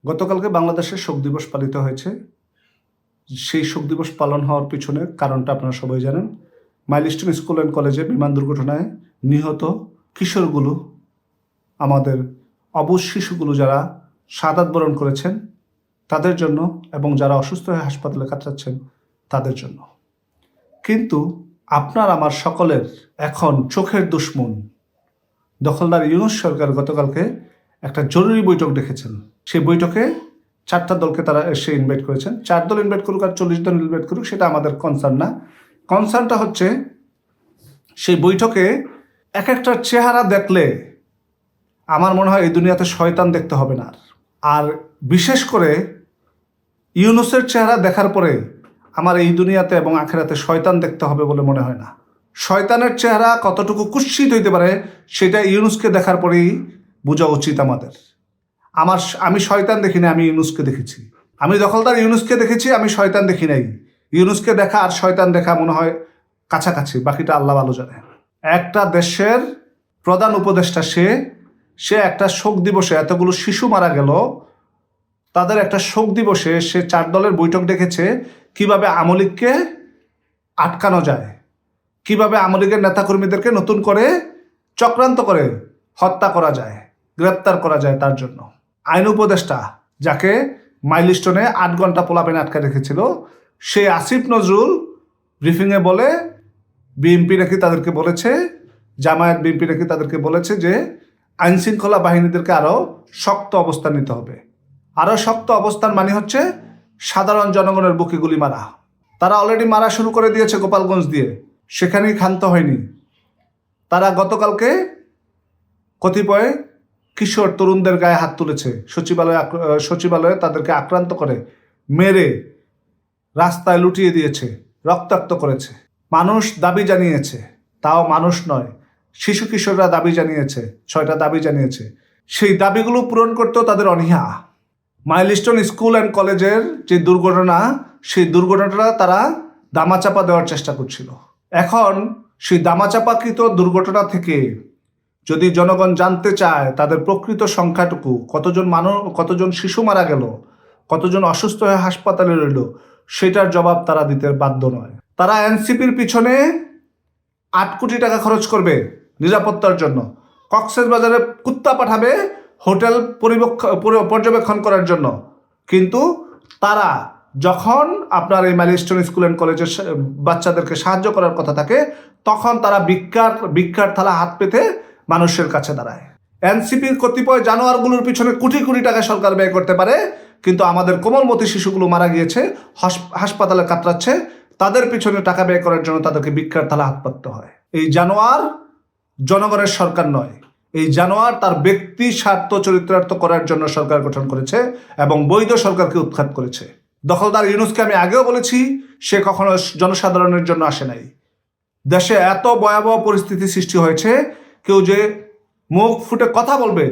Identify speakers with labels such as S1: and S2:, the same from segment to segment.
S1: গতকালকে বাংলাদেশে শোক দিবস পালিত হয়েছে। সেই শোক দিবস পালন হওয়ার পিছনে কারণটা আপনারা সবাই জানেন। মাইলস্টোন স্কুল অ্যান্ড কলেজে বিমান দুর্ঘটনায় নিহত কিশোরগুলো, আমাদের অবুঝ শিশুগুলো যারা শাহাদাত বরণ করেছেন তাদের জন্য, এবং যারা অসুস্থ হয়ে হাসপাতালে কাটাচ্ছেন তাদের জন্য। কিন্তু আপনার আমার সকলের এখন চোখের দুশ্মন দখলদার ইউনূস সরকার গতকালকে একটা জরুরি বৈঠক ডেকেছেন। সেই বৈঠকে 4টা দলকে তারা এসে ইনভাইট করেছেন। 4 দল ইনভাইট করুক আর 40 জন ইনভাইট করুক, সেটা আমাদের কনসার্ন না। কনসার্নটা হচ্ছে সেই বৈঠকে এক একটা চেহারা দেখলে আমার মনে হয় এই দুনিয়াতে শয়তান দেখতে হবে না। আর বিশেষ করে ইউনূসের চেহারা দেখার পরে আমার এই দুনিয়াতে এবং আখেরাতে শয়তান দেখতে হবে বলে মনে হয় না। শয়তানের চেহারা কতটুকু কুৎসিত হইতে পারে সেটা ইউনূসকে দেখার পরেই বোঝা উচিত আমাদের। আমি শয়তান দেখি না, আমি ইউনূসকে দেখেছি। আমি দখলদার ইউনূসকে দেখেছি, আমি শয়তান দেখি নাই। ইউনূসকে দেখা আর শয়তান দেখা মনে হয় কাছাকাছি, বাকিটা আল্লাহ ভালো জানে। একটা দেশের প্রধান উপদেষ্টা সে একটা শোক দিবসে, এতগুলো শিশু মারা গেল, তাদের একটা শোক দিবসে সে 4 দলের বৈঠক ডেকেছে কিভাবে আওয়ামী লীগকে আটকানো যায়, কিভাবে আওয়ামী লীগের নেতাকর্মীদেরকে নতুন করে চক্রান্ত করে হত্যা করা যায়, গ্রেপ্তার করা যায়। তার জন্য আইন উপদেষ্টা, যাকে মাইলস্টোনে 8 ঘন্টা পোলাপেনে আটকা রেখেছিল, সেই আসিফ নজরুল ব্রিফিংয়ে বলে বিএনপি নাকি তাদেরকে বলেছে, জামায়াত বিএনপি নাকি তাদেরকে বলেছে যে আইনশৃঙ্খলা বাহিনীদেরকে আরও শক্ত অবস্থান নিতে হবে। আরও শক্ত অবস্থান মানে হচ্ছে সাধারণ জনগণের বুকে গুলি মারা। তারা অলরেডি মারা শুরু করে দিয়েছে গোপালগঞ্জ দিয়ে, সেখানেই ক্ষান্ত হয়নি। তারা গতকালকে কতিপয় কিশোর তরুণদের গায়ে হাত তুলেছে, সচিবালয়ে তাদেরকে আক্রান্ত করে মেরে রাস্তায় লুটিয়ে দিয়েছে, রক্তাক্ত করেছে। মানুষ দাবি জানিয়েছে, তাও মানুষ নয়, শিশু কিশোররা দাবি জানিয়েছে, 6টা দাবি জানিয়েছে। সেই দাবিগুলো পূরণ করতেও তাদের অনীহা। মাইলস্টোন স্কুল অ্যান্ড কলেজের যে দুর্ঘটনা, সেই দুর্ঘটনাটা তারা দামাচাপা দেওয়ার চেষ্টা করছিল। এখন সেই দামাচাপাকৃত দুর্ঘটনা থেকে যদি জনগণ জানতে চায় তাদের প্রকৃত সংখ্যাটুকু, কতজন শিশু মারা গেল, কতজন অসুস্থ হয়ে হাসপাতালে রইল, সেটার জবাব তারা দিতে বাধ্য নয়। তারা এনসিপির পিছনে 8 কোটি টাকা খরচ করবে নিরাপত্তার জন্য, কক্সবাজারে কুত্তা পাঠাবে হোটেল পর্যবেক্ষণ করার জন্য। কিন্তু তারা যখন আপনার এই মাইলস্টোন স্কুল অ্যান্ড কলেজের বাচ্চাদেরকে সাহায্য করার কথা থাকে, তখন তারা ভিক্ষার থালা হাত পেতে মানুষের কাছে দাঁড়ায়। এনসিপির কতিপয় জানোয়ারগুলোর পিছনে কোটি কোটি টাকা সরকার ব্যয় করতে পারে, কিন্তু আমাদের কোমলমতি শিশুগুলো মারা গিয়েছে, হাসপাতালে কাতরাচ্ছে, তাদের পিছনে টাকা ব্যয় করার জন্য তাদেরকে ভিক্ষার থালা হাত পাততে হয়। এই জানোয়ার জনগণের সরকার নয়, এই জানোয়ার তার ব্যক্তি স্বার্থ চরিতার্থ করার জন্য সরকার গঠন করেছে এবং বৈধ সরকারকে উৎখাত করেছে। দখলদার ইউনূসকে আমি আগেও বলেছি, সে কখনো জনসাধারণের জন্য আসে নাই। দেশে এত ভয়াবহ পরিস্থিতি সৃষ্টি হয়েছে, কেউ যে মুখ ফুটে কথা বলবে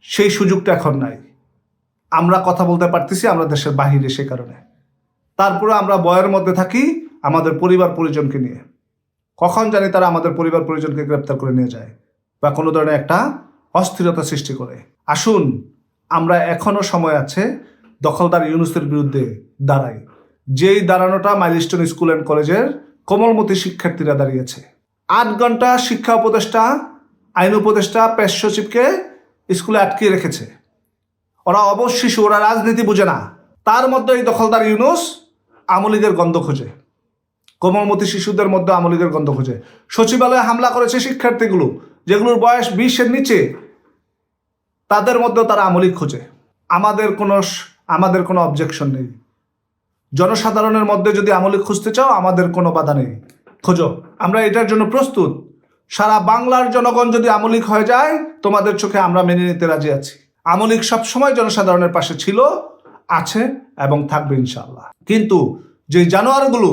S1: সেই সুযোগটা এখন নাই। আমরা কথা বলতে পারতেছি, আমরা দেশের বাহিরে, সে কারণে। তারপরে আমরা ভয়ের মধ্যে থাকি আমাদের পরিবার পরিজনকে নিয়ে। কখন জানি তারা আমাদের পরিবার পরিজনকে গ্রেপ্তার করে নিয়ে যায় বা কোনো ধরনের একটা অস্থিরতা সৃষ্টি করে। আসুন, আমরা এখনো সময় আছে, দখলদার ইউনূসের বিরুদ্ধে দাঁড়াই। যেই দাঁড়ানোটা মাইলস্টোন স্কুল অ্যান্ড কলেজের কোমলমতি শিক্ষার্থীরা দাঁড়িয়েছে। 8 ঘন্টা শিক্ষা উপদেষ্টা, আইন উপদেষ্টা, পেশ সচিবকে স্কুলে আটকিয়ে রেখেছে। ওরা অবশ শিশু, ওরা রাজনীতি বুঝে না। তার মধ্যে এই দখলদার ইউনূস আওয়ামী লীগের গন্ধ খোঁজে, কোমলমতি শিশুদের মধ্যে আওয়ামী লীগের গন্ধ খোঁজে। সচিবালয়ে হামলা করেছে শিক্ষার্থীগুলো, যেগুলোর বয়স 20-এর নিচে, তাদের মধ্যেও তারা আওয়ামী লীগ খোঁজে। আমাদের কোনো অবজেকশন নেই। জনসাধারণের মধ্যে যদি আওয়ামী লীগ খুঁজতে চাও, আমাদের কোনো বাধা নেই, খোঁজো, আমরা এটার জন্য প্রস্তুত। সারা বাংলার জনগণ যদি আওয়ামী লীগ হয়ে যায়, তোমাদের চোখে আমরা মেনে নিতে রাজি আছি। আওয়ামী লীগ সবসময় জনসাধারণের পাশে ছিল, আছে এবং থাকবে ইনশাআল্লাহ। কিন্তু যে জানোয়ারগুলো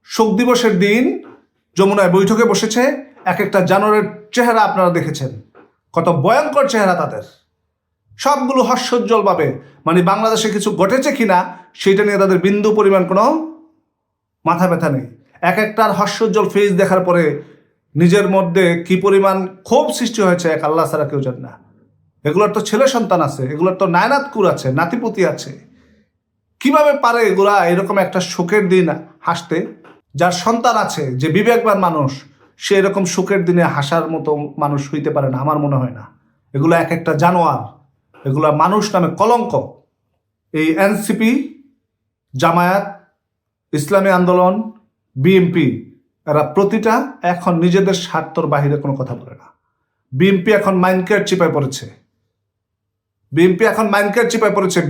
S1: শোক দিবসের দিন যমুনায় বৈঠকে বসেছে, এক একটা জানোয়ারের চেহারা আপনারা দেখেছেন, কত ভয়ঙ্কর চেহারা তাদের। সবগুলো হাস্যোজ্জ্বলভাবে, মানে বাংলাদেশে কিছু ঘটেছে কিনা সেটা নিয়ে তাদের বিন্দু পরিমাণ কোনো মাথা ব্যথা নেই। এক একটার হাস্যোজ্জ্বল ফেস দেখার পরে নিজের মধ্যে কি পরিমাণ ক্ষোভ সৃষ্টি হয়েছে, এক আল্লাহ ছাড়া কেউ জানে না। এগুলোর তো ছেলে সন্তান আছে, এগুলোর তো নায়নাতকুর আছে, নাতিপুতি আছে। কিভাবে পারে এগুলা এরকম একটা সুখের দিন হাসতে? যার সন্তান আছে, যে বিবেকবান মানুষ, সে এরকম সুখের দিনে হাসার মতো মানুষ হইতে পারে না, আমার মনে হয় না। এগুলো এক একটা জানোয়ার, এগুলা মানুষ নামে কলঙ্ক। এই এনসিপি, জামায়াত, ইসলামী আন্দোলন, বিএনপি, এরা প্রতিটা এখন নিজেদের স্বার্থর বাহিরে কোনো কথা বলে না। বিএনপি এখন মাইন্ডকেয়ার চিপায় পড়েছে।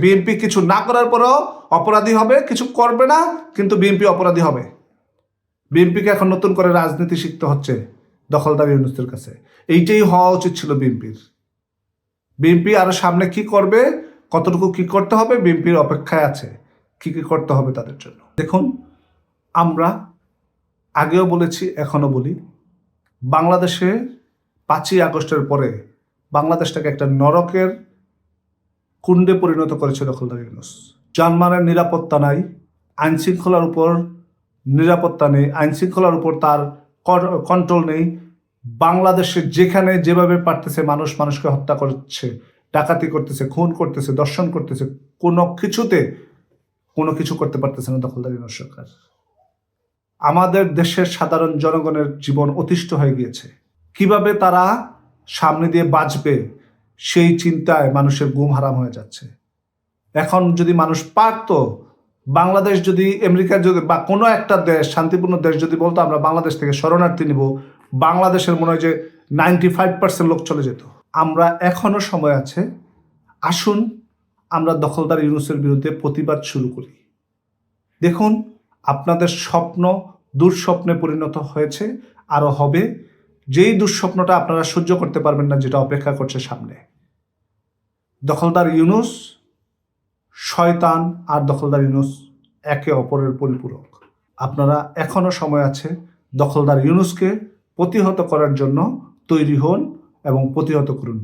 S1: বিএনপি কিছু না করার পরেও অপরাধী হবে, কিছু করবে না কিন্তু বিএনপি অপরাধী হবে। বিএনপিকে এখন নতুন করে রাজনীতি শিখতে হচ্ছে দখলদার ইউনূসের কাছে। এইটাই হওয়া উচিত ছিল বিএনপির। বিএনপি আরো সামনে কি করবে, কতটুকু কি করতে হবে, বিএনপির অপেক্ষায় আছে কি কি করতে হবে তাদের জন্য। দেখুন, আমরা আগেও বলেছি, এখনো বলি, বাংলাদেশে 5ই আগস্টের পরে বাংলাদেশটাকে একটা নরকের কুণ্ডে পরিণত করেছে দখলদার ইউনূস। জানমালের নিরাপত্তা নাই, আইন শৃঙ্খলার উপর নিরাপত্তা নেই, আইন শৃঙ্খলার উপর তার কন্ট্রোল নেই। বাংলাদেশে যেখানে যেভাবে পারতেছে মানুষকে হত্যা করছে, ডাকাতি করতেছে, খুন করতেছে, দর্শন করতেছে, কোনো কিছু করতে পারতেছে না দখলদার ইউনূস সরকার। আমাদের দেশের সাধারণ জনগণের জীবন অতিষ্ঠ হয়ে গিয়েছে। কিভাবে তারা সামনে দিয়ে বাঁচবে সেই চিন্তায় মানুষের ঘুম হারাম হয়ে যাচ্ছে। এখন যদি মানুষ পারত, বাংলাদেশ যদি আমেরিকার যদি বা কোনো একটা দেশ, শান্তিপূর্ণ দেশ যদি বলতো আমরা বাংলাদেশ থেকে শরণার্থী নিব, বাংলাদেশের মনে হয় যে 95% লোক চলে যেত। আমরা এখনো সময় আছে, আসুন আমরা দখলদার ইউনূসের বিরুদ্ধে প্রতিবাদ শুরু করি। দেখুন, আপনাদের স্বপ্ন দুঃস্বপ্নে পরিণত হয়েছে, আরো হবে। যেই দুঃস্বপ্নটা আপনারা সহ্য করতে পারবেন না, যেটা অপেক্ষা করছে সামনে। দখলদার ইউনূস শয়তান আর দখলদার ইউনূস একে অপরের পরিপূরক। আপনারা এখনো সময় আছে, দখলদার ইউনূসকে প্রতিহত করার জন্য তৈরি হন এবং প্রতিহত করুন।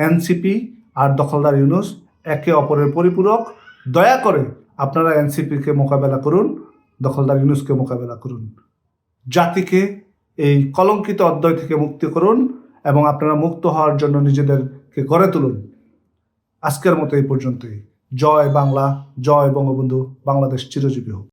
S1: এনসিপি আর দখলদার ইউনূস একে অপরের পরিপূরক। দয়া করে আপনারা এনসিপিকে মোকাবেলা করুন, দখলদার ইউনূসকে মোকাবেলা করুন। জাতিকে এই কলঙ্কিত অধ্যায় থেকে মুক্তি করুন এবং আপনারা মুক্ত হওয়ার জন্য নিজেদেরকে গড়ে তুলুন। আজকের মতো এই পর্যন্তই। জয় বাংলা, জয় বঙ্গবন্ধু, বাংলাদেশ চিরজীবী হোক।